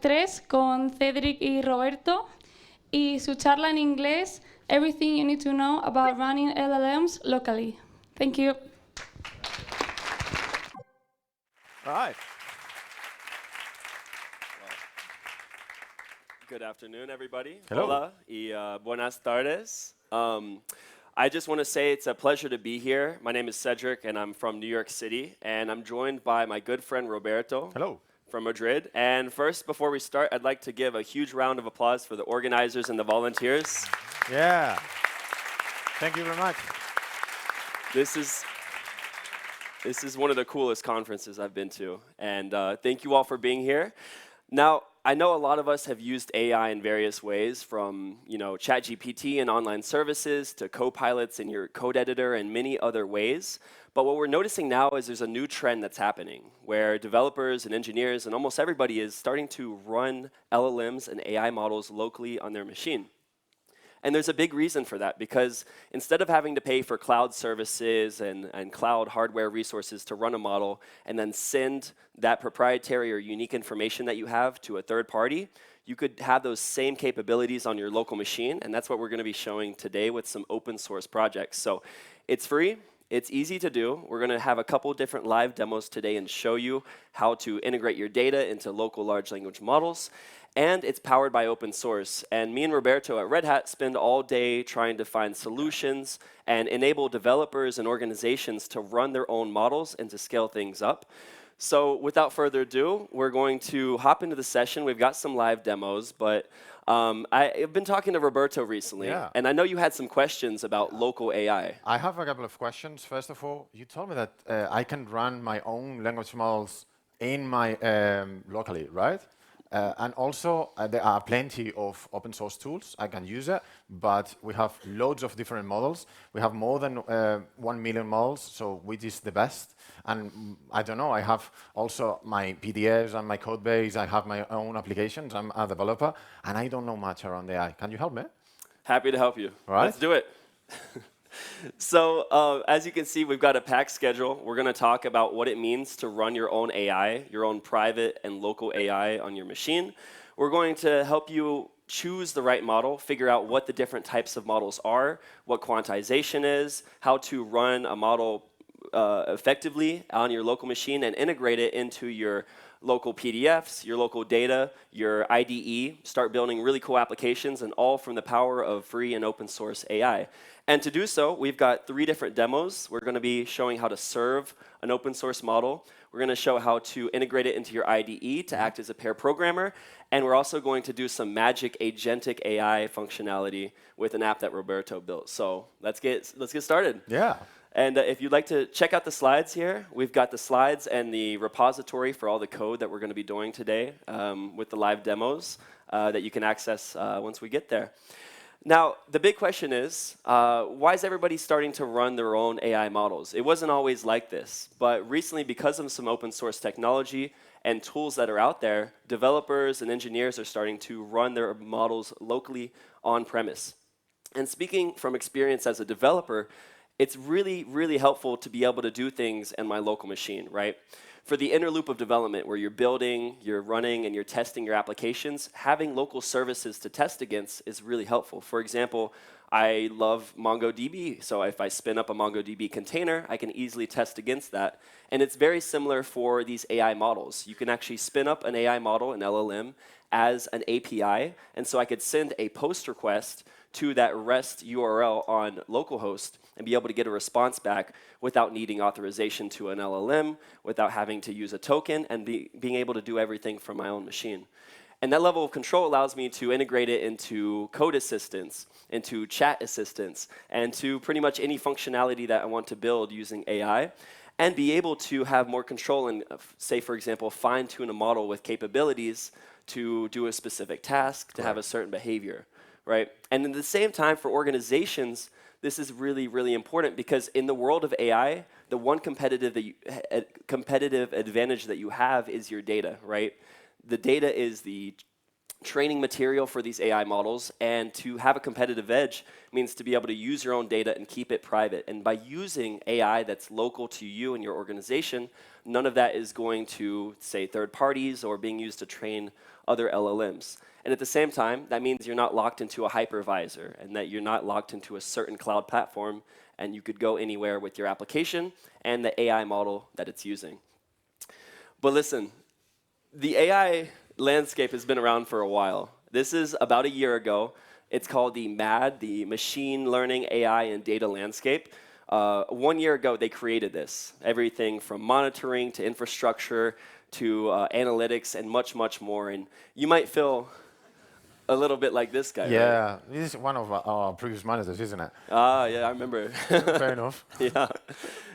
3 con Cedric y Roberto y su charla en inglés, Everything You Need to Know About Running LLMs Locally. Thank you. All right. Good afternoon, everybody. Hello. Hola y buenas tardes. I just want to say it's a pleasure to be here. My name is Cedric, and I'm from New York City, and I'm joined by my good friend Roberto. Hello. From Madrid. And first, before we start, I'd like to give a huge round of applause for the organizers and the volunteers. Yeah. Thank you very much. This is one of the coolest conferences I've been to, and thank you all for being here. Now, I know a lot of us have used AI in various ways, from ChatGPT and online services to co-pilots in your code editor and many other ways. But what we're noticing now is there's a new trend that's happening, where developers and engineers and almost everybody is starting to run LLMs and AI models locally on their machine. And there's a big reason for that, because instead of having to pay for cloud services and cloud hardware resources to run a model and then send that proprietary or unique information that you have to a third party, you could have those same capabilities on your local machine, and that's what we're going to be showing today with some open source projects. So it's free. It's easy to do. We're going to have a couple different live demos today and show you how to integrate your data into local large language models. And it's powered by open source. And me and Roberto at Red Hat spend all day trying to find solutions and enable developers and organizations to run their own models and to scale things up. So without further ado, we're going to hop into the session. We've got some live demos, but I've been talking to Roberto recently, and I know you had some questions about local AI. I have a couple of questions. First of all, you told me that I can run my own language models in my locally, right? And also, there are plenty of open source tools. I can use it, but we have loads of different models. We have more than 1 million models, so which is the best? And I don't know, I have also my PDFs and my code base. I have my own applications. I'm a developer, and I don't know much around AI. Can you help me? Happy to help you. All right. Let's do it. So as you can see, we've got a packed schedule. We're going to talk about what it means to run your own AI, your own private and local AI on your machine. We're going to help you choose the right model, figure out what the different types of models are, what quantization is, how to run a model effectively on your local machine and integrate it into your local PDFs, your local data, your IDE, start building really cool applications, and all from the power of free and open source AI. And to do so, we've got 3 different demos. We're going to be showing how to serve an open source model. We're going to show how to integrate it into your IDE to act as a pair programmer. And we're also going to do some magic agentic AI functionality with an app that Roberto built. So let's get started. Yeah. And if you'd like to check out the slides here, we've got the slides and the repository for all the code that we're going to be doing today with the live demos that you can access once we get there. Now, the big question is, why is everybody starting to run their own AI models? It wasn't always like this, but recently, because of some open source technology and tools that are out there, developers and engineers are starting to run their models locally on premise. And speaking from experience as a developer, it's really, really helpful to be able to do things in my local machine, right? For the inner loop of development, where you're building, you're running, and you're testing your applications, having local services to test against is really helpful. For example, I love MongoDB, so if I spin up a MongoDB container, I can easily test against that. And it's very similar for these AI models. You can actually spin up an AI model, an LLM, as an API, and so I could send a post request to that REST URL on localhost and be able to get a response back without needing authorization to an LLM, without having to use a token, and being able to do everything from my own machine. And that level of control allows me to integrate it into code assistance, into chat assistance, and to pretty much any functionality that I want to build using AI, and be able to have more control and, say, for example, fine-tune a model with capabilities to do a specific task, to have a certain behavior, right? And at the same time, for organizations, this is really, really important, because in the world of AI, the one competitive advantage that you have is your data, right? The data is the training material for these AI models, and to have a competitive edge means to be able to use your own data and keep it private. And by using AI that's local to you and your organization, none of that is going to, say, third parties or being used to train other LLMs. And at the same time, that means you're not locked into a hypervisor and that you're not locked into a certain cloud platform, and you could go anywhere with your application and the AI model that it's using. But listen, the AI landscape has been around for a while. This is about a year ago. It's called the MAD, the Machine Learning AI and Data Landscape. 1 year ago, they created this. Everything from monitoring to infrastructure to analytics and much, much more. And you might feel a little bit like this guy, Yeah, right? this is one of our previous managers, isn't it? Ah, yeah, I remember. Fair enough. Yeah.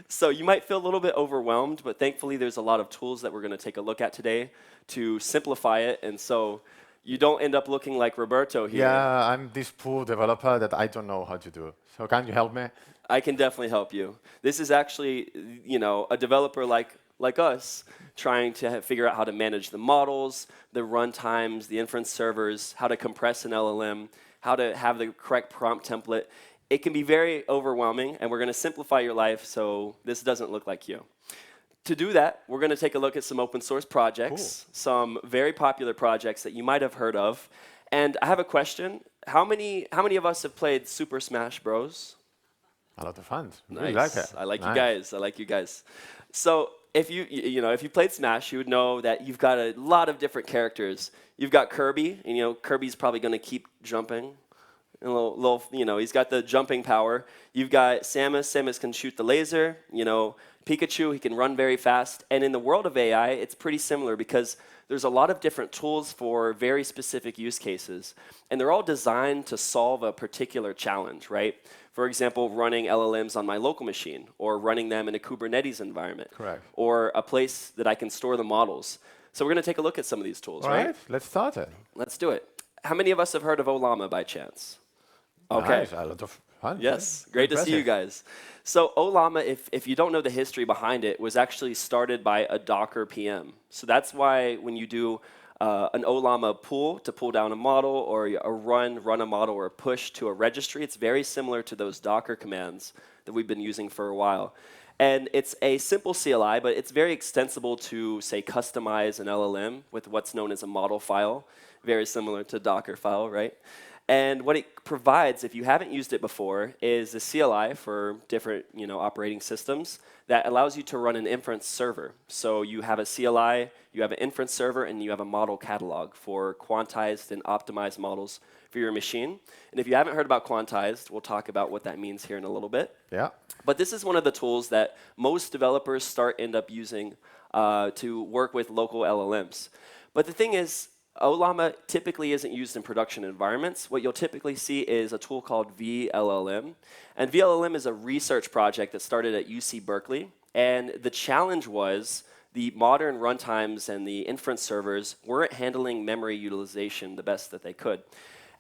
So you might feel a little bit overwhelmed, but thankfully there's a lot of tools that we're going to take a look at today to simplify it, and so you don't end up looking like Roberto here. Yeah, I'm this poor developer that I don't know how to do. So can you help me? I can definitely help you. This is actually, a developer like us trying to figure out how to manage the models, the runtimes, the inference servers, how to compress an LLM, how to have the correct prompt template. It can be very overwhelming, and we're going to simplify your life so this doesn't look like you. To do that, we're going to take a look at some open source projects, some very popular projects that you might have heard of. And I have a question. How many of us have played Super Smash Bros? A lot of fun. Nice. Really like it. I like Nice. you guys. I like you guys. So if you played Smash, you would know that you've got a lot of different characters. You've got Kirby, and Kirby's probably going to keep jumping. He's got the jumping power. You've got Samus. Samus can shoot the laser. Pikachu, he can run very fast. And in the world of AI, it's pretty similar because there's a lot of different tools for very specific use cases. And they're all designed to solve a particular challenge, right? For example, running LLMs on my local machine, or running them in a Kubernetes environment. Correct. Or a place that I can store the models. So we're going to take a look at some of these tools, All right? Let's start it. Let's do it. How many of us have heard of Ollama by chance? Okay. Nice. A lot of fun. Yes, great to see you guys. So Ollama, if you don't know the history behind it, was actually started by a Docker PM. So that's why when you do an Ollama pull to pull down a model, or a run a model, or a push to a registry, it's very similar to those Docker commands that we've been using for a while. And it's a simple CLI, but it's very extensible to, say, customize an LLM with what's known as a model file, very similar to Docker file, right? And what it provides, if you haven't used it before, is a CLI for different operating systems that allows you to run an inference server. So you have a CLI, you have an inference server, and you have a model catalog for quantized and optimized models for your machine. And if you haven't heard about quantized, we'll talk about what that means here in a little bit. Yeah. But this is one of the tools that most developers end up using to work with local LLMs. But the thing is, Ollama typically isn't used in production environments. What you'll typically see is a tool called VLLM. And VLLM is a research project that started at UC Berkeley. And the challenge was the modern runtimes and the inference servers weren't handling memory utilization the best that they could.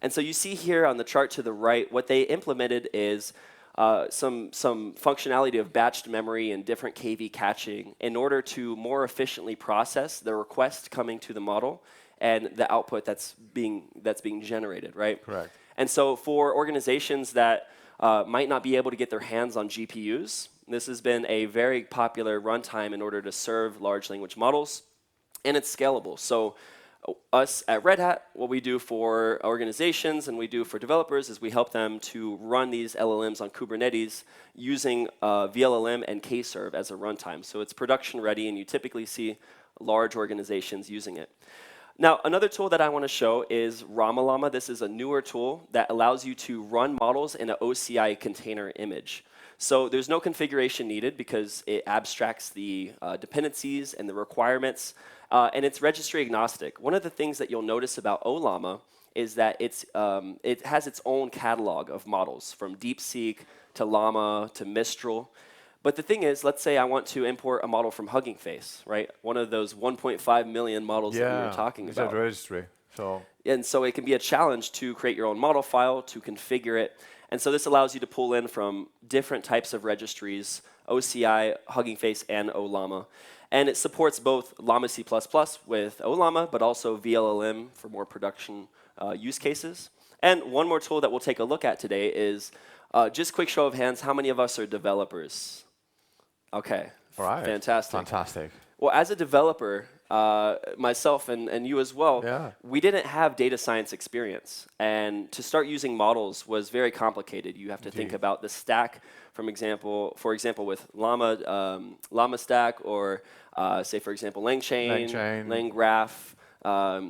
And so you see here on the chart to the right, what they implemented is some functionality of batched memory and different KV caching in order to more efficiently process the request coming to the model and the output that's being generated, right? Correct. And so for organizations that might not be able to get their hands on GPUs, this has been a very popular runtime in order to serve large language models, and it's scalable. So us at Red Hat, what we do for organizations and we do for developers is we help them to run these LLMs on Kubernetes using VLLM and Kserve as a runtime. So it's production ready, and you typically see large organizations using it. Now, another tool that I want to show is Ramalama. This is a newer tool that allows you to run models in an OCI container image. So there's no configuration needed because it abstracts the dependencies and the requirements, and it's registry agnostic. One of the things that you'll notice about Ollama is that it has its own catalog of models, from DeepSeek to Llama to Mistral. But the thing is, let's say I want to import a model from Hugging Face, right? One of those 1.5 million models that we were talking about. Yeah, it's a registry. And so it can be a challenge to create your own model file, to configure it. And so this allows you to pull in from different types of registries, OCI, Hugging Face, and Ollama. And it supports both Llama C++ with Ollama, but also VLLM for more production use cases. And one more tool that we'll take a look at today is just quick show of hands, how many of us are developers? Okay, All right. fantastic. Fantastic. Well, as a developer, myself and you as well, Yeah. we didn't have data science experience. And to start using models was very complicated. You have to think about the stack, for example, with Llama stack, or say, for example, LangChain, LangChain. LangGraph.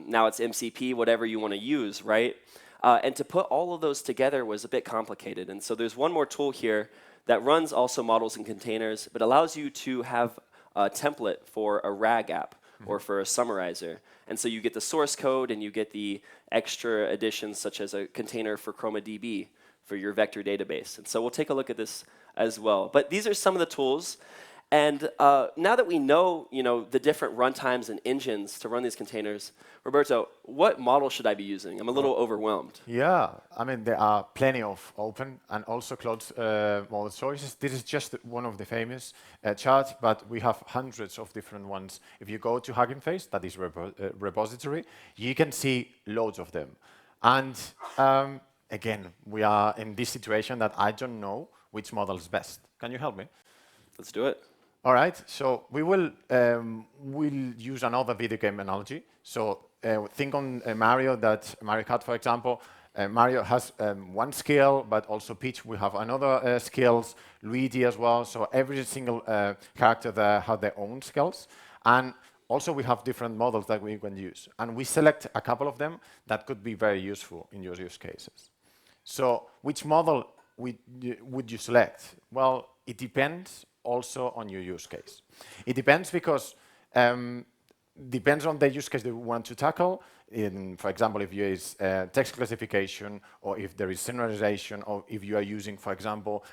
Now it's MCP, whatever you want to use, right? And to put all of those together was a bit complicated. And so there's one more tool here that runs also models and containers, but allows you to have a template for a RAG app or for a summarizer. And so you get the source code and you get the extra additions, such as a container for ChromaDB for your vector database. And so we'll take a look at this as well. But these are some of the tools. And now that we know, the different runtimes and engines to run these containers, Roberto, what model should I be using? I'm a little overwhelmed. Yeah, I mean, there are plenty of open and also closed model choices. This is just one of the famous charts, but we have hundreds of different ones. If you go to Hugging Face, that is repository, you can see loads of them. And again, we are in this situation that I don't know which model is best. Can you help me? Let's do it. All right, so we will we'll use another video game analogy. So think on Mario Kart, for example. Mario has one skill, but also Peach, we have another skills, Luigi as well. So every single character there have their own skills. And also we have different models that we can use. And we select a couple of them that could be very useful in your use cases. So which model would you select? Well, it depends also on your use case. It depends because depends on the use case that you want to tackle. For example, if you use text classification, or if there is summarization, or if you are using, for example,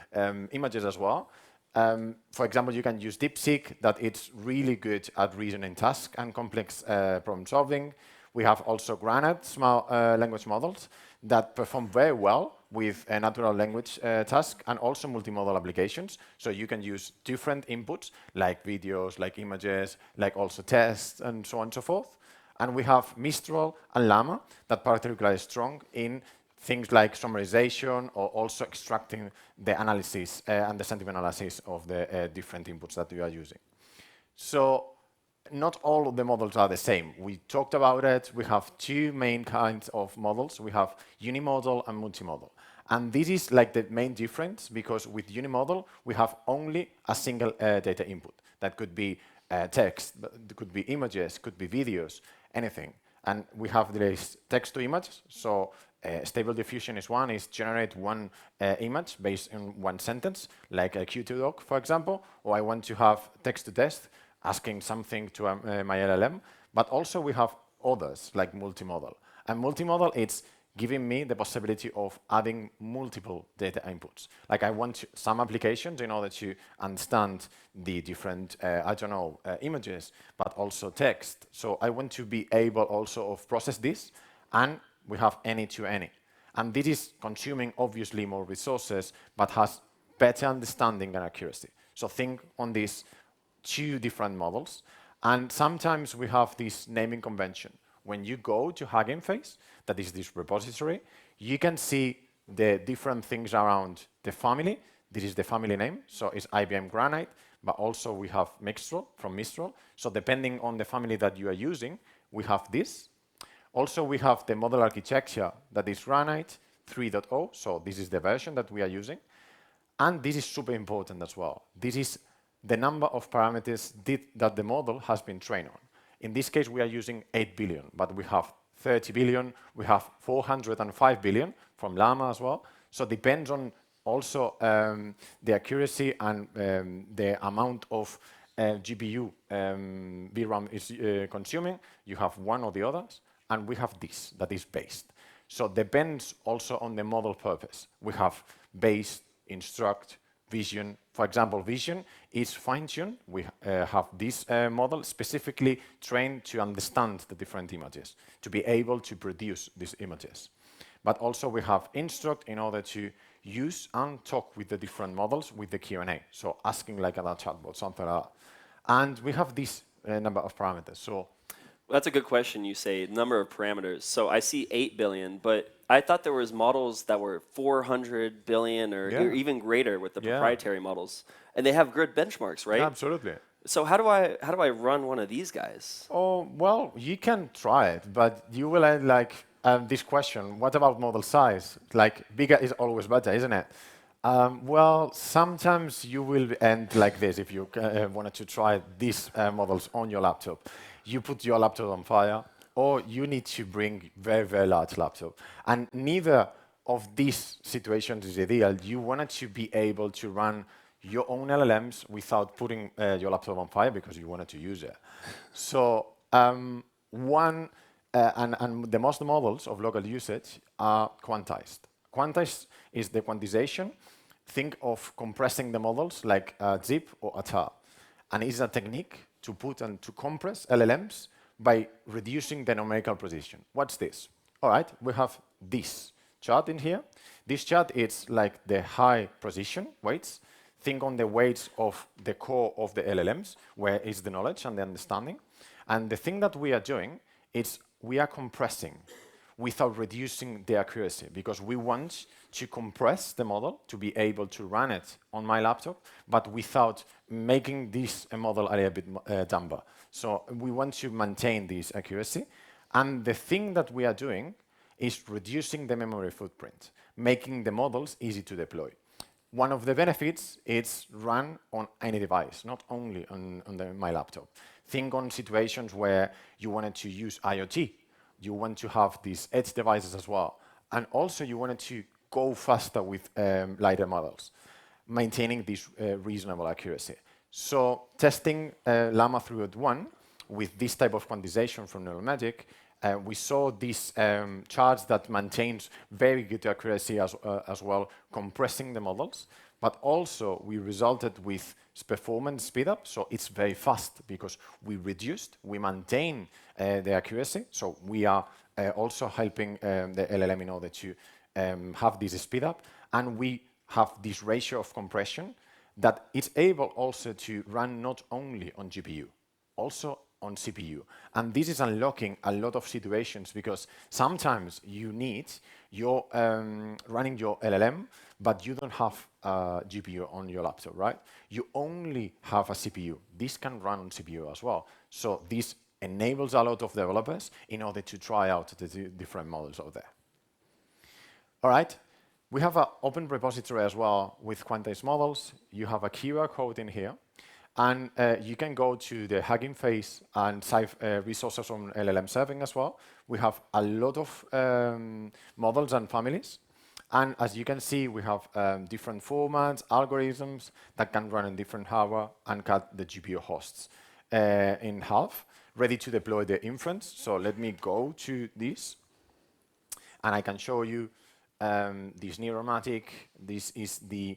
images as well. For example, you can use DeepSeek, that it's really good at reasoning tasks and complex problem solving. We have also Granite small language models that perform very well with a natural language task and also multimodal applications. So you can use different inputs like videos, like images, like also tests, and so on and so forth. And we have Mistral and Llama that particularly strong in things like summarization, or also extracting the analysis and the sentiment analysis of the different inputs that you are using. So not all of the models are the same. We talked about it. We have two main kinds of models. We have unimodal and multimodal. And this is like the main difference, because with unimodal, we have only a single data input. That could be text, it could be images, could be videos, anything. And we have this text to image. So Stable Diffusion is generate one image based on one sentence, like a Q2doc, for example. Or I want to have text to text, asking something to my LLM. But also we have others, like multimodal. And multimodal, it's giving me the possibility of adding multiple data inputs. Like I want some applications in order to understand the different, images, but also text. So I want to be able also of process this, and we have any to any. And this is consuming obviously more resources, but has better understanding and accuracy. So think on these two different models. And sometimes we have this naming convention. When you go to Hugging Face, that is this repository, you can see the different things around the family. This is the family name, so it's IBM Granite, but also we have Mistral from Mistral. So depending on the family that you are using, we have this. Also, we have the model architecture that is Granite 3.0, so this is the version that we are using. And this is super important as well. This is the number of parameters that the model has been trained on. In this case, we are using 8 billion, but we have 30 billion, we have 405 billion from Llama as well. So it depends on also the accuracy and the amount of GPU VRAM is consuming. You have one or the others, and we have this that is based. So it depends also on the model purpose. We have base, instruct, vision. For example, vision is fine-tuned. We have this model specifically trained to understand the different images, to be able to produce these images. But also we have instruct in order to use and talk with the different models with the Q&A. So asking like a chatbot, something like that. And we have this number of parameters. So that's a good question. You say number of parameters. So I see 8 billion, but I thought there was models that were 400 billion or even greater with the proprietary models. And they have good benchmarks, right? Yeah, absolutely. So how do I run one of these guys? Oh, well, you can try it, but you will end like this question, what about model size? Like, bigger is always better, isn't it? Well, sometimes you will end like this if you wanted to try these models on your laptop. You put your laptop on fire, or you need to bring very, very large laptop. And neither of these situations is ideal. You wanted to be able to run your own LLMs without putting your laptop on fire because you wanted to use it. So and the most models of local usage are quantized. Quantized is the quantization. Think of compressing the models like a zip or a tar. And it's a technique to put and to compress LLMs by reducing the numerical precision. What's this? All right, we have this chart in here. This chart is like the high precision weights. Think on the weights of the core of the LLMs, where is the knowledge and the understanding. And the thing that we are doing is we are compressing without reducing the accuracy, because we want to compress the model to be able to run it on my laptop, but without making this model a little bit dumber. So we want to maintain this accuracy. And the thing that we are doing is reducing the memory footprint, making the models easy to deploy. One of the benefits is run on any device, not only on my laptop. Think on situations where you wanted to use IoT. You want to have these edge devices as well. And also you wanted to go faster with lighter models, maintaining this reasonable accuracy. So testing Llama 3.1 with this type of quantization from Neuromagic, we saw these charts that maintains very good accuracy as well, compressing the models. But also we resulted with performance speed up, so it's very fast because we maintain the accuracy. So we are also helping the LLM in order to have this speed up, and we have this ratio of compression that it's able also to run not only on GPU, also on CPU. And this is unlocking a lot of situations because sometimes you need your running your LLM, but you don't have a GPU on your laptop, right? You only have a CPU. This can run on CPU as well. So this enables a lot of developers in order to try out the different models out there. All right. We have an open repository as well with quantized models. You have a QR code in here. And you can go to the Hugging Face and save resources on LLM serving as well. We have a lot of models and families. And as you can see, we have different formats, algorithms that can run in different hardware and cut the GPU hosts in half, ready to deploy the inference. So let me go to this. And I can show you this Neuromagic. This is the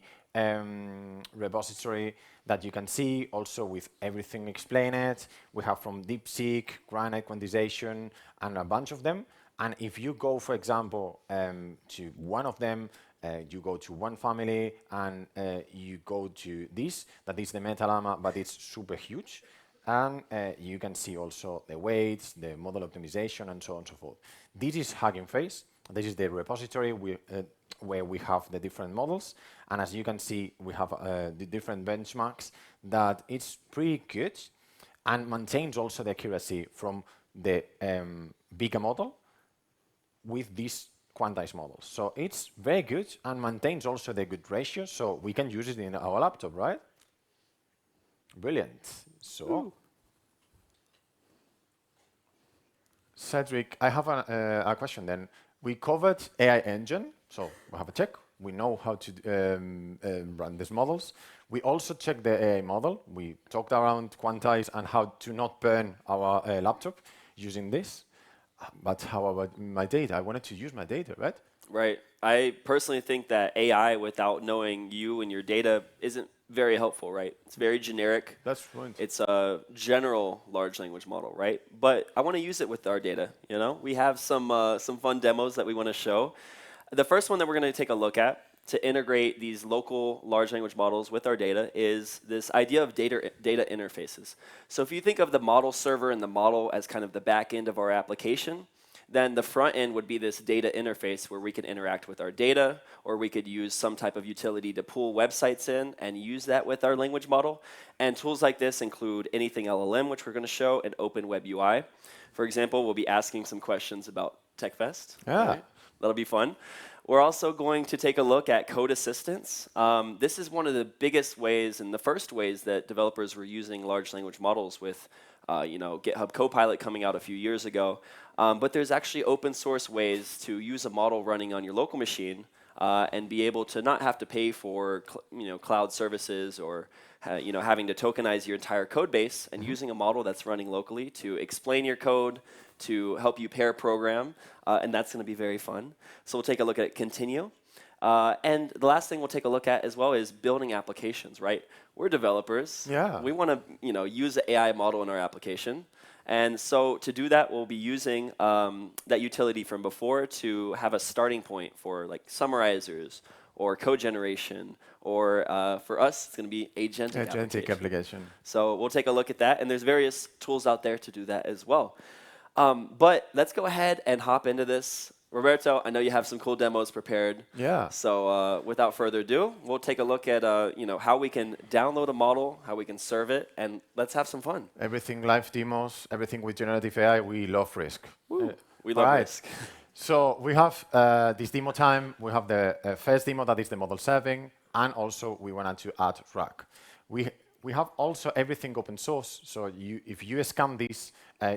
repository that you can see, also with everything explained. We have from DeepSeek, Granite quantization, and a bunch of them. And if you go, for example, to one of them, you go to one family, and you go to this, that is the MetaLlama, but it's super huge. And you can see also the weights, the model optimization, and so on and so forth. This is Hugging Face. This is the repository where we have the different models. And as you can see, we have the different benchmarks that it's pretty good and maintains also the accuracy from the bigger model with these quantized models. So it's very good and maintains also the good ratio. So we can use it in our laptop, right? Brilliant. So, Cedric, I have a question then. We covered AI engine, so we have a check. We know how to run these models. We also checked the AI model. We talked around quantize and how to not burn our laptop using this. But how about my data? I wanted to use my data, right? Right. I personally think that AI without knowing you and your data isn't very helpful, right? It's very generic. That's right. It's a general large language model, right? But I want to use it with our data, you know? We have some fun demos that we want to show. The first one that we're going to take a look at to integrate these local large language models with our data is this idea of data interfaces. So if you think of the model server and the model as kind of the back end of our application, Then the front end would be this data interface where we can interact with our data, or we could use some type of utility to pull websites in and use that with our language model. And tools like this include anything LLM, which we're going to show, and Open Web UI. For example, we'll be asking some questions about TechFest. Yeah. Right? That'll be fun. We're also going to take a look at code assistance. This is one of the biggest ways and the first ways that developers were using large language models with GitHub Copilot coming out a few years ago. But there's actually open source ways to use a model running on your local machine and be able to not have to pay for cloud services or having to tokenize your entire code base, and using a model that's running locally to explain your code, to help you pair program, and that's going to be very fun. So we'll take a look at continue. And the last thing we'll take a look at as well is building applications, right? We're developers. Yeah. We want to use the AI model in our application. And so to do that, we'll be using that utility from before to have a starting point for like summarizers or code generation, or for us, it's going to be agentic application. So we'll take a look at that, and there's various tools out there to do that as well. But let's go ahead and hop into this. Roberto, I know you have some cool demos prepared. Yeah. So without further ado, we'll take a look at how we can download a model, how we can serve it, and let's have some fun. Everything live demos, everything with generative AI, we love Risk. We love Risk. So we have this demo time. We have the first demo, that is the model serving, and also we wanted to add RAG. We have also everything open source. So if you scan this,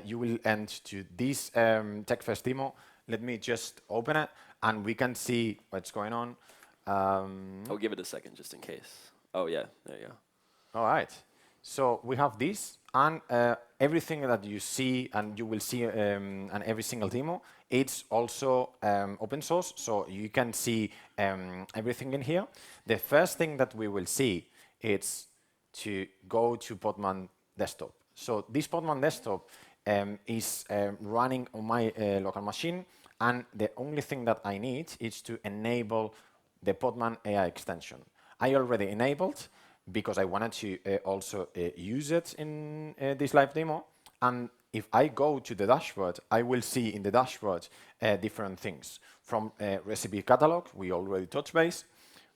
you will end to this TechFest demo. Let me just open it, and we can see what's going on. I'll give it a second just in case. Oh, yeah, there you go. All right. So we have this, and everything that you see, and you will see on every single demo, it's also open source, so you can see everything in here. The first thing that we will see is to go to Podman Desktop. So this Podman Desktop is running on my local machine, and the only thing that I need is to enable the Podman AI extension. I already enabled, because I wanted to also use it in this live demo. And if I go to the dashboard, I will see in the dashboard different things. From recipe catalog, we already touched base.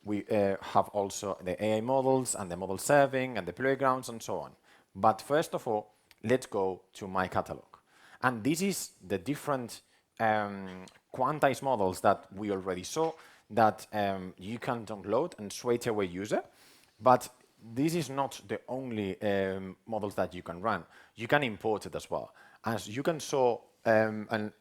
We have also the AI models and the model serving and the playgrounds and so on. But first of all, let's go to my catalog. And this is the different quantized models that we already saw that you can download and straight away use it. But this is not the only models that you can run. You can import it as well. As you can show, and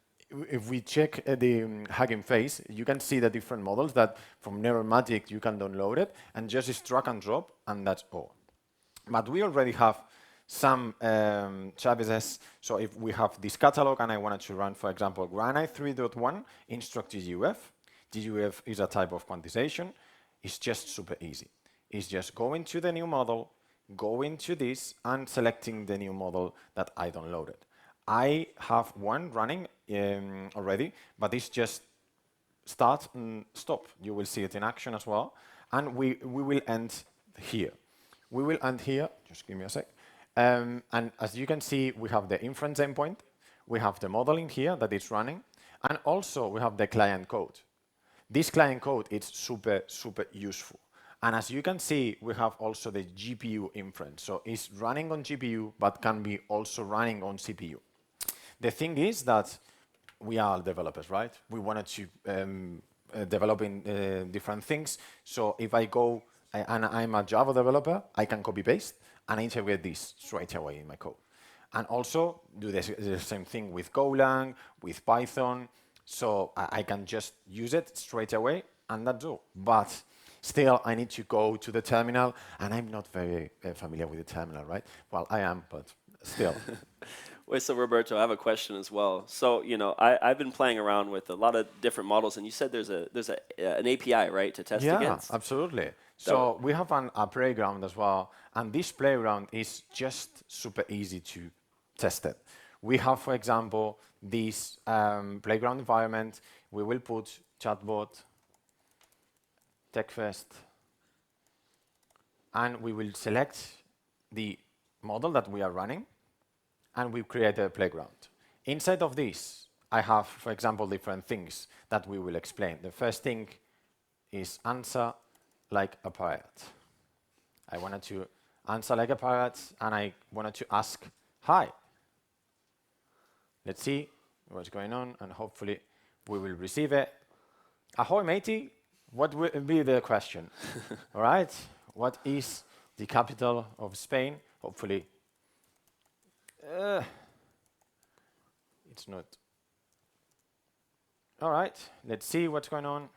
if we check the Hugging Face, you can see the different models that from Neuromagic you can download it, and just drag and drop, and that's all. But we already have some services. So if we have this catalog and I wanted to run, for example, Granite 3.1 instruct GUF. GUF is a type of quantization. It's just super easy. It's just going to the new model, going to this, and selecting the new model that I downloaded. I have one running already, but it's just start and stop. You will see it in action as well. And we will end here. We will end here. Just give me a sec. And as you can see, we have the inference endpoint. We have the model in here that is running. And also, we have the client code. This client code is super, super useful. And as you can see, we have also the GPU inference. So it's running on GPU, but can be also running on CPU. The thing is that we are developers, right? We wanted to develop in different things. So if I go and I'm a Java developer, I can copy paste and integrate this straight away in my code. And also do the same thing with Golang, with Python. So I can just use it straight away, and that's all. But still, I need to go to the terminal, and I'm not very familiar with the terminal, right? Well, I am, but still. Wait, so Roberto, I have a question as well. So, I've been playing around with a lot of different models, and you said there's an API, right, to test against? Yeah, absolutely. So we have a playground as well, and this playground is just super easy to test it. We have, for example, this playground environment. We will put chatbot, TechFest, and we will select the model that we are running, and we create a playground. Inside of this, I have, for example, different things that we will explain. The first thing is answer like a parrot. I wanted to answer like a parrot, and I wanted to ask, hi. Let's see what's going on, and hopefully we will receive it. Ahoy, matey. What will be the question? All right. What is the capital of Spain? Hopefully, it's not. All right. Let's see what's going on.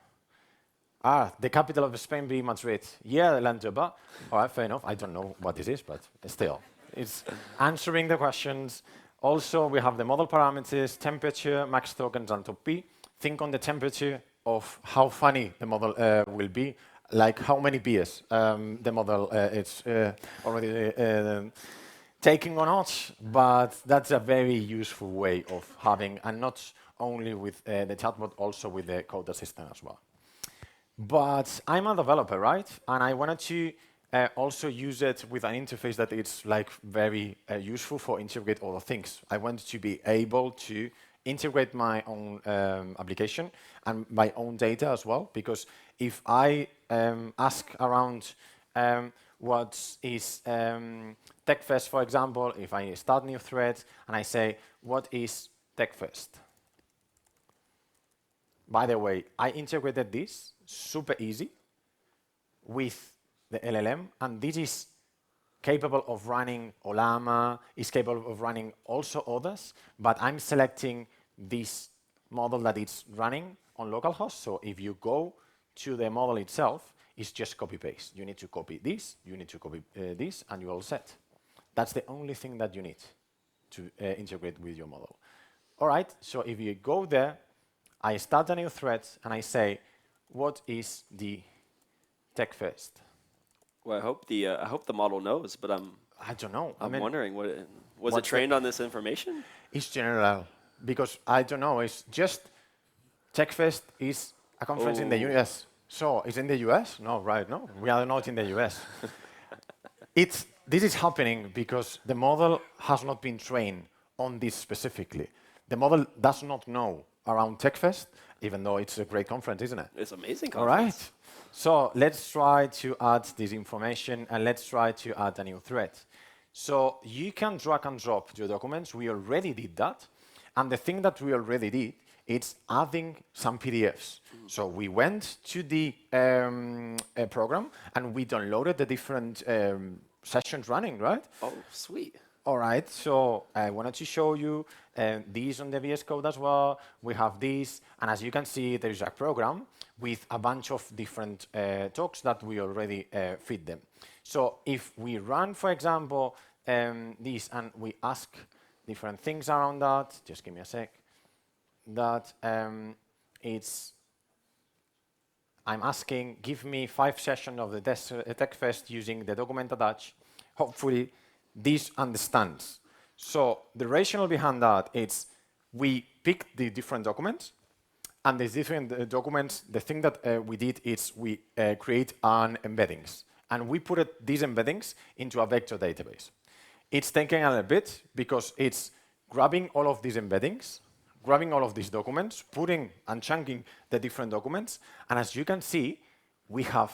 The capital of Spain be Madrid. Yeah, Landjuba. All right, fair enough. I don't know what this is, but still. It's answering the questions. Also, we have the model parameters, temperature, max tokens, and top P. Think on the temperature of how funny the model will be, like how many beers the model is already taking or not. But that's a very useful way of having, and not only with the chatbot, also with the code assistant as well. But I'm a developer, right? And I wanted to also use it with an interface that it's like very useful for integrate other things. I wanted to be able to integrate my own application and my own data as well, because if I ask around what is TechFest, for example, if I start new thread and I say, what is TechFest? By the way, I integrated this super easy with the LLM, and this is capable of running Olama, is capable of running also others, but I'm selecting this model that it's running on localhost. So if you go to the model itself, it's just copy-paste. You need to copy this, you need to copy this, and you're all set. That's the only thing that you need to integrate with your model. All right, so if you go there, I start a new thread, and I say, what is the TechFest? Well, I hope the model knows, but I don't know. I'm wondering, was it trained on this information? It's general, because I don't know. It's just TechFest is a conference in the US. So it's in the US? No, right? No, we are not in the US. This is happening because the model has not been trained on this specifically. The model does not know around TechFest, even though it's a great conference, isn't it? It's an amazing conference. All right. So let's try to add this information, and let's try to add a new thread. So you can drag and drop your documents. We already did that. And the thing that we already did, it's adding some PDFs. So we went to the program, and we downloaded the different sessions running, right? Oh, sweet. All right, so I wanted to show you these on the VS Code as well. We have these, and as you can see, there is a program with a bunch of different talks that we already feed them. So if we run, for example, this, and we ask different things around that, just give me a sec, that I'm asking, give me 5 sessions of the TechFest using the document attached. Hopefully, this understands. So the rationale behind that is we pick the different documents, and these different documents, the thing that we did is we create an embeddings, and we put these embeddings into a vector database. It's taking a little bit because it's grabbing all of these embeddings, grabbing all of these documents, putting and chunking the different documents, and as you can see, we have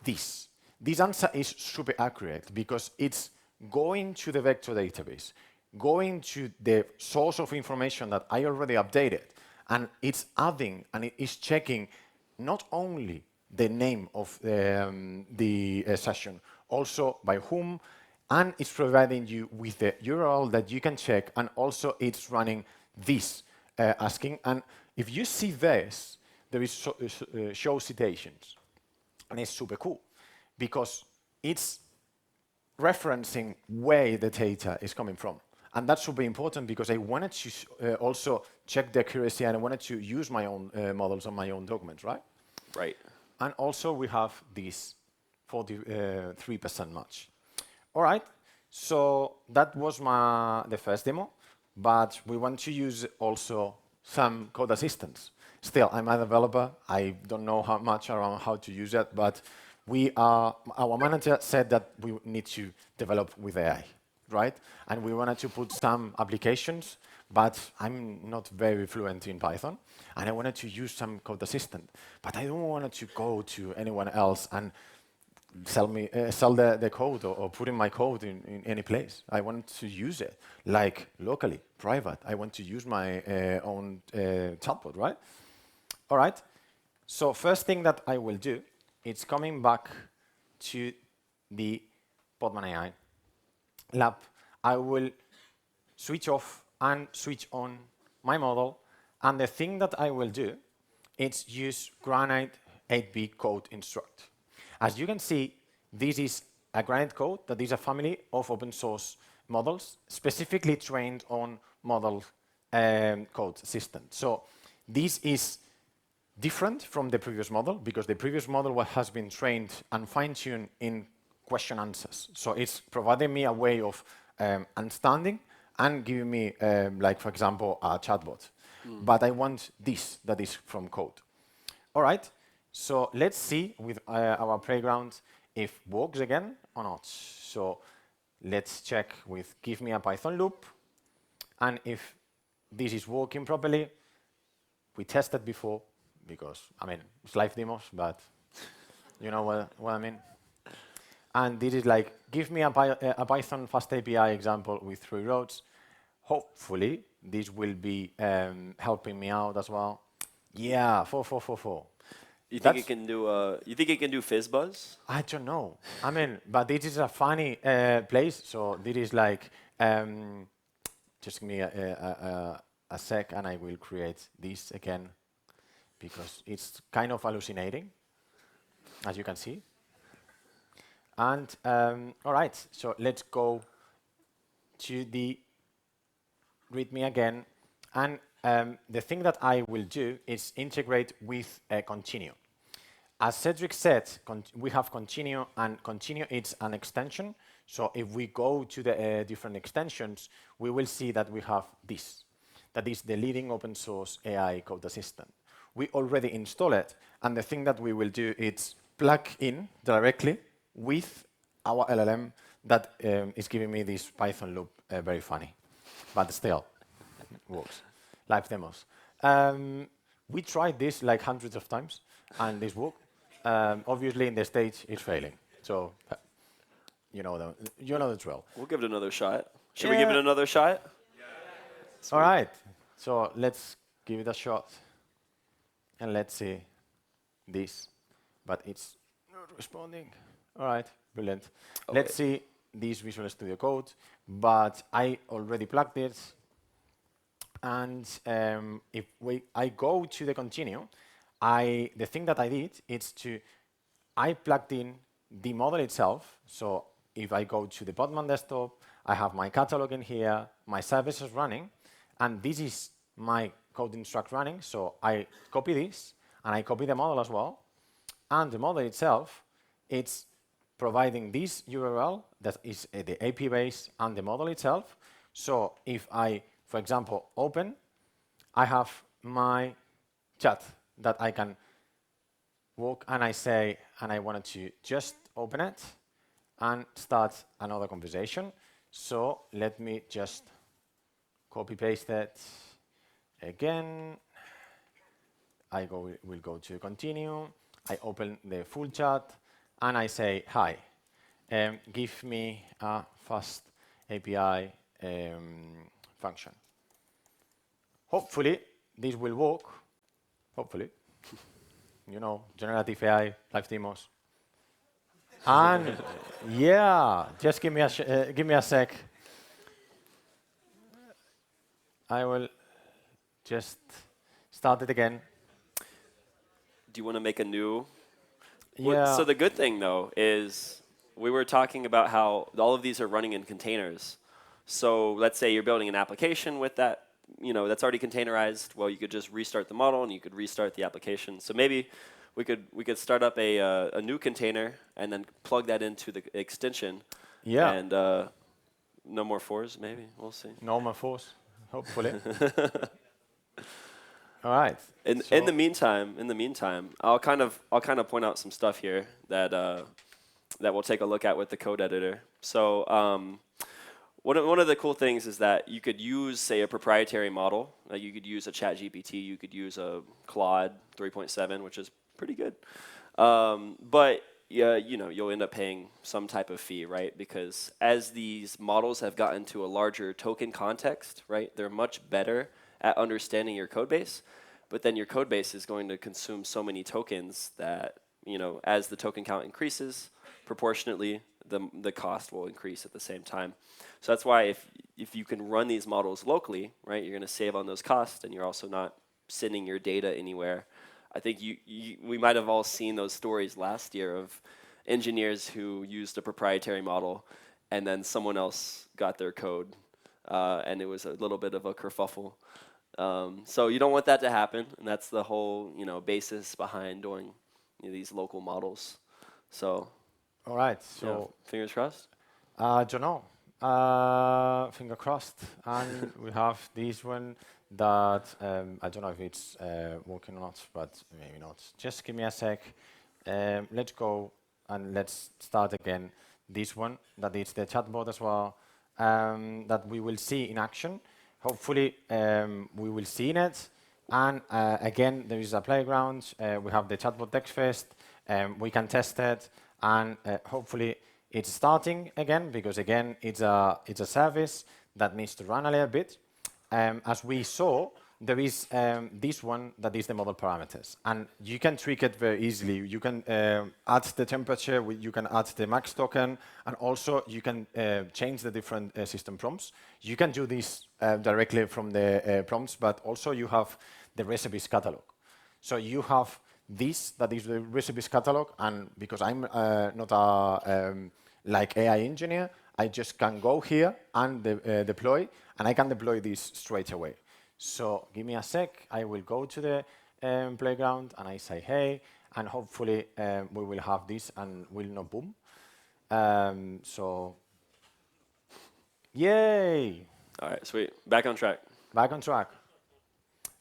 this. This answer is super accurate because it's going to the vector database, going to the source of information that I already updated, and it's adding and it is checking not only the name of the session, also by whom, and it's providing you with the URL that you can check, and also it's running this asking. And if you see this, there is show citations, and it's super cool because it's referencing where the data is coming from. And that's super important because I wanted to also check the accuracy, and I wanted to use my own models on my own documents, right? Right. And also we have this 43% match. All right, so that was the first demo, but we want to use also some code assistants. Still, I'm a developer. I don't know how much around how to use it, but our manager said that we need to develop with AI, right? And we wanted to put some applications but I'm not very fluent in Python, and I wanted to use some code assistant, but I don't want to go to anyone else and sell the code or put in my code in any place. I want to use it like locally, private. I want to use my own chatbot, right? All right. So first thing that I will do, it's coming back to the Podman AI lab. I will switch off and switch on my model. And the thing that I will do is use Granite 8B code instruct. As you can see, this is a Granite code that is a family of open source models specifically trained on model code system. So this is different from the previous model because the previous model has been trained and fine-tuned in question answers. So it's providing me a way of understanding and giving me, like, for example, a chatbot. But I want this that is from code. All right. So let's see with our playground if it works again or not. So let's check with give me a Python loop. And if this is working properly, we tested before because, I mean, it's live demos, but you know what I mean. And this is like, give me a Python fast API example with 3 rows. Hopefully, this will be helping me out as well. Yeah, 4. You think it can do? You think it can do FizzBuzz? I don't know. I mean, but this is a funny place. So this is like, just give me a sec, and I will create this again because it's kind of hallucinating, as you can see. And all right, so let's go to the README again. And the thing that I will do is integrate with Continue. As Cedric said, we have Continue, and Continue is an extension. So if we go to the different extensions, we will see that we have this. That is the leading open source AI code assistant. We already install it, and the thing that we will do is plug in directly with our LLM that is giving me this Python loop, very funny, but still works. Live demos. We tried this like hundreds of times, and this worked. Obviously, in the stage, it's failing. So, you know the drill. We'll give it another shot. Should we give it another shot? Yeah. All right. So let's give it a shot, and let's see this. But it's not responding. All right. Brilliant. Okay. Let's see this Visual Studio Code. But I already plugged it. And if I go to the Continue, the thing that I did is I plugged in the model itself. So if I go to the Podman desktop, I have my catalog in here, my services running, and this is my code instruct running. So I copy this, and I copy the model as well. And the model itself, it's providing this URL that is the AP base and the model itself. So if I, for example, open, I have my chat that I can walk, and I say, and I wanted to just open it and start another conversation. So let me just copy paste it again. We'll go to Continue. I open the full chat, and I say, hi, give me a fast API function. Hopefully, this will work. Hopefully. You know, generative AI, live demos. And yeah, just give me a sec. I will just start it again. Do you want to make a new? Yeah. So the good thing, though, is we were talking about how all of these are running in containers. So let's say you're building an application with that, that's already containerized. Well, you could just restart the model, and you could restart the application. So maybe we could start up a new container and then plug that into the extension. Yeah. And no more 4s, maybe. We'll see. No more 4s, hopefully. All right. In the meantime, I'll kind of point out some stuff here that we'll take a look at with the code editor. So one of the cool things is that you could use, say, a proprietary model. Like you could use a ChatGPT, you could use a Claude 3.7, which is pretty good. But yeah, you'll end up paying some type of fee, right? Because as these models have gotten to a larger token context, right, they're much better at understanding your code base. But then your code base is going to consume so many tokens that, as the token count increases, proportionately, the cost will increase at the same time. So that's why if you can run these models locally, right, you're going to save on those costs, and you're also not sending your data anywhere. I think we might have all seen those stories last year of engineers who used a proprietary model, and then someone else got their code, and it was a little bit of a kerfuffle. So you don't want that to happen, and that's the whole basis behind doing these local models. So. All right. So fingers crossed. Don't know. Finger crossed. And we have this one that I don't know if it's working or not, but maybe not. Just give me a sec. Let's go and let's start again. This one, that is the chatbot as well, that we will see in action. Hopefully, we will see in it. And again, there is a playground. We have the chatbot TechFest. We can test it, and hopefully it's starting again, because again, it's a service that needs to run a little bit. As we saw, there is this one that is the model parameters, and you can tweak it very easily. You can add the temperature, you can add the max token, and also you can change the different system prompts. You can do this directly from the prompts, but also you have the recipes catalog. So you have this, that is the recipes catalog, and because I'm not a like AI engineer, I just can go here and deploy, and I can deploy this straight away. So give me a sec, I will go to the playground, and I say, hey, and hopefully we will have this and will not boom. So, yay! All right, sweet. Back on track. Back on track.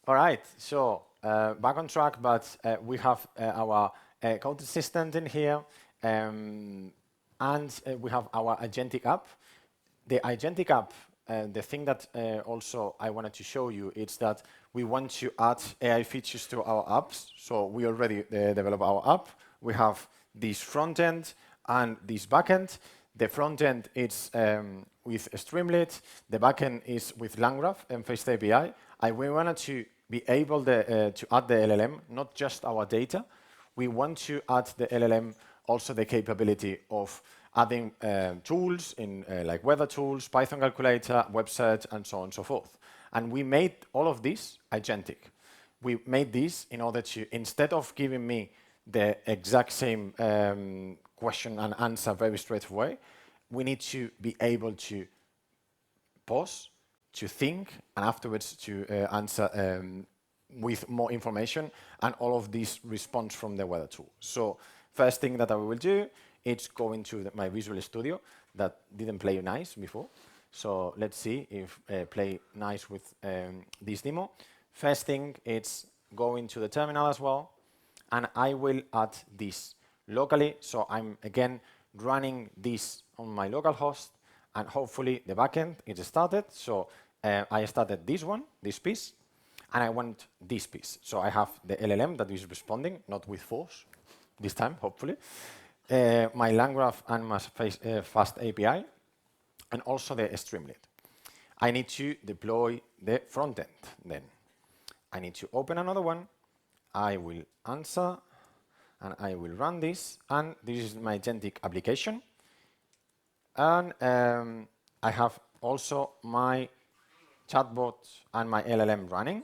All right, so back on track, but we have our code assistant in here, and we have our Agentic app. The Agentic app, the thing that also I wanted to show you is that we want to add AI features to our apps. So we already developed our app. We have this front end and this back end. The front end is with Streamlit. The back end is with LangGraph and Face API. We wanted to be able to add the LLM, not just our data. We want to add the LLM also the capability of adding tools in like weather tools, Python calculator, web search, and so on and so forth. And we made all of this agentic. We made this in order to, instead of giving me the exact same question and answer very straight away, we need to be able to pause, to think, and afterwards to answer with more information, and all of this response from the weather tool. So first thing that I will do, it's go into my Visual Studio that didn't play nice before. So let's see if play nice with this demo. First thing, it's go into the terminal as well, and I will add this locally. So I'm again running this on my local host, and hopefully the backend is started. So I started this one, this piece, and I want this piece. So I have the LLM that is responding, not with force this time, hopefully. My LangGraph and my Fast API, and also the Streamlit. I need to deploy the front end then. I need to open another one. I will answer, and I will run this. And this is my Agentic application. And I have also my chatbot and my LLM running.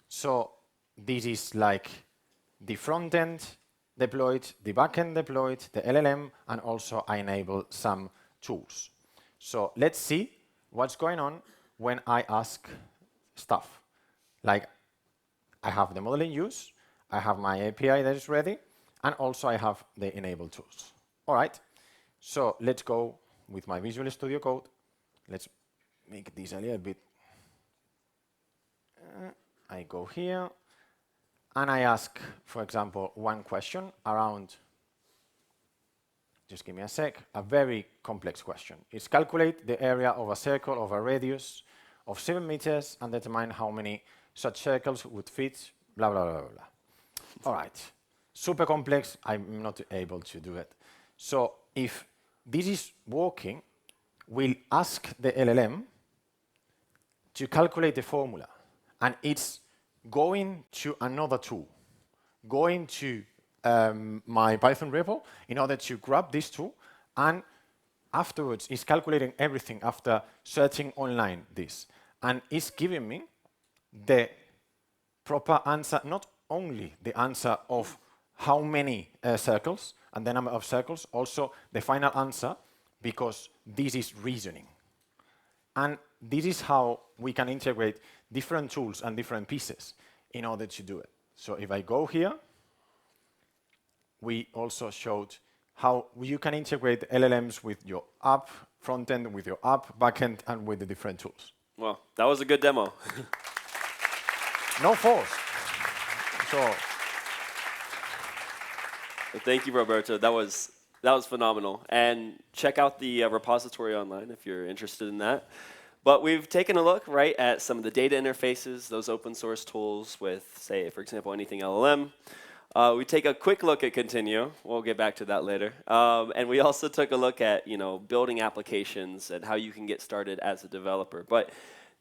So this is like the front end deployed, the backend deployed, the LLM, and also I enable some tools. So let's see what's going on when I ask stuff. Like I have the model in use, I have my API that is ready, and also I have the enable tools. All right, so let's go with my Visual Studio Code. Let's make this a little bit. I go here, and I ask, for example, one question around just give me a sec, a very complex question. It's calculate the area of a circle of a radius of 7 meters and determine how many such circles would fit, blah, blah, blah, blah. All right, super complex, I'm not able to do it. So if this is working, we'll ask the LLM to calculate the formula. And it's going to another tool, going to my Python repo in order to grab this tool, and afterwards it's calculating everything after searching online this. And it's giving me the proper answer, not only the answer of how many circles and the number of circles, also the final answer, because this is reasoning. And this is how we can integrate different tools and different pieces in order to do it. So if I go here, we also showed how you can integrate LLMs with your app frontend, with your app backend, and with the different tools. Well, that was a good demo. No force. So well, thank you, Roberto. That was phenomenal. And check out the repository online if you're interested in that. But we've taken a look, right, at some of the data interfaces, those open source tools with, say, for example, anything LLM. We take a quick look at Continue. We'll get back to that later. And we also took a look at, building applications and how you can get started as a developer. But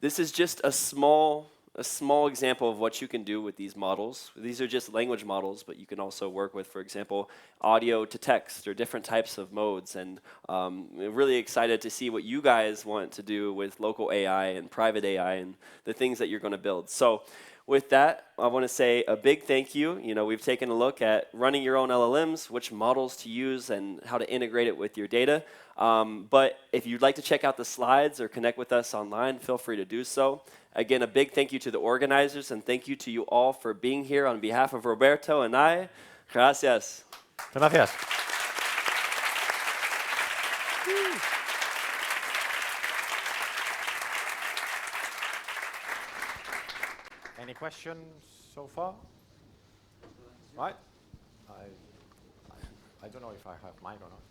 this is just a small example of what you can do with these models. These are just language models, but you can also work with, for example, audio to text or different types of modes. And we're really excited to see what you guys want to do with local AI and private AI and the things that you're going to build. So with that, I want to say a big thank you. We've taken a look at running your own LLMs, which models to use, and how to integrate it with your data. But if you'd like to check out the slides or connect with us online, feel free to do so. Again, a big thank you to the organizers, and thank you to you all for being here on behalf of Roberto and I. Gracias. Gracias. Any questions so far? Right? I don't know if I have mic or not.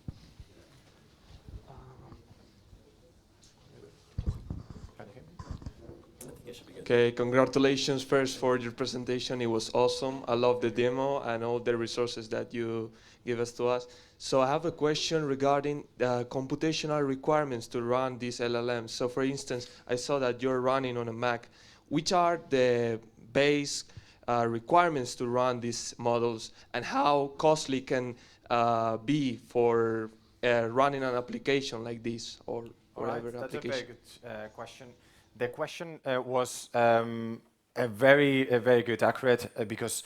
Can you hear me? Okay, congratulations first for your presentation. It was awesome. I love the demo and all the resources that you give us to us. So I have a question regarding computational requirements to run these LLMs. So for instance, I saw that you're running on a Mac. Which are the base requirements to run these models, and how costly can be for running an application like this or whatever That's application? a very good question. The question was a very good, accurate, because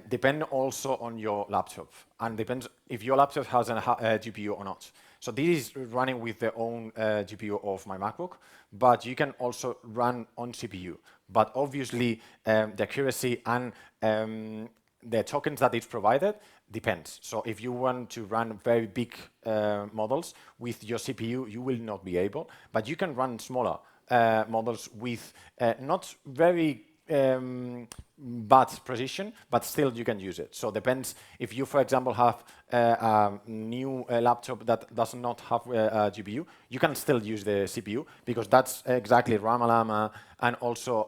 depend also on your laptop, and depends if your laptop has a GPU or not. So this is running with the own GPU of my MacBook, but you can also run on CPU. But obviously, the accuracy and the tokens that it's provided depends. So if you want to run very big models with your CPU, you will not be able, but you can run smaller models with not very bad precision, but still you can use it. So depends if you, for example, have a new laptop that does not have a GPU, you can still use the CPU, because that's exactly Ramalama and also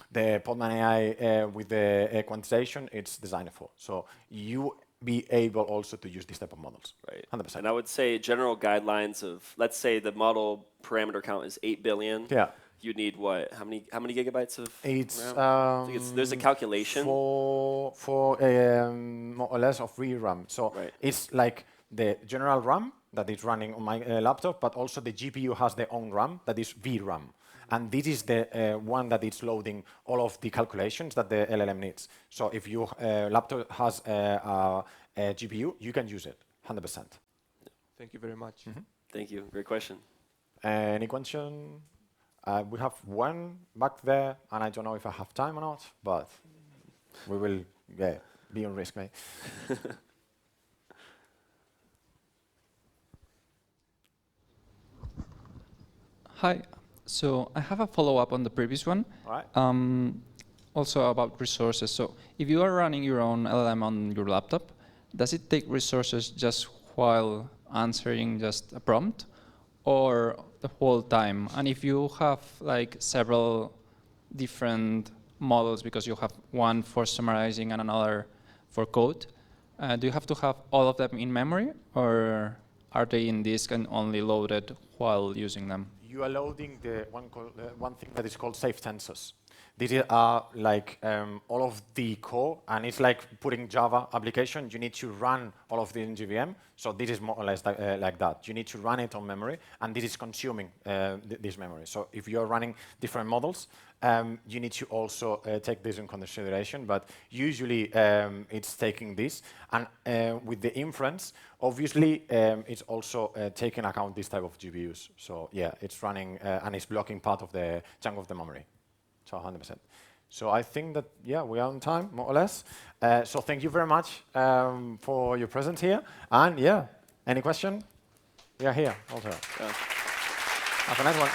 the Podman AI with the quantization it's designed for. So you be able also to use this type of models. Right. 100%. And I would say general guidelines of, let's say the model parameter count is 8 billion. Yeah. You need what? How many gigabytes of It's, RAM? I think there's a calculation. For more or less of VRAM. So Right. it's like the general RAM that is running on my laptop, but also the GPU has their own RAM that is VRAM. And this is the one that is loading all of the calculations that the LLM needs. So if your laptop has a GPU, you can use it, 100%. Thank you very much. Mm-hmm. Thank you. Great question. Any question? We have one back there, and I don't know if I have time or not, but we will be on risk, mate. Hi. So I have a follow-up on the previous one. All right. Also about resources. So if you are running your own LLM on your laptop, does it take resources just while answering just a prompt, or the whole time? And if you have like several different models, because you have one for summarizing and another for code, do you have to have all of them in memory, or are they in disk and only loaded while using them? You are loading the one thing that is called safe tensors. These are like all of the core, and it's like putting Java application. You need to run all of the in JVM. So this is more or less like that. You need to run it on memory, and this is consuming this memory. So if you're running different models, you need to also take this in consideration. But usually it's taking this, and with the inference, obviously it's also taking account this type of GPUs. So yeah, it's running and it's blocking part of the chunk of the memory. So 100%. So I think that, yeah, we are on time, more or less. So thank you very much for your presence here. And yeah, any question? We are here also. Yeah. Have a nice one.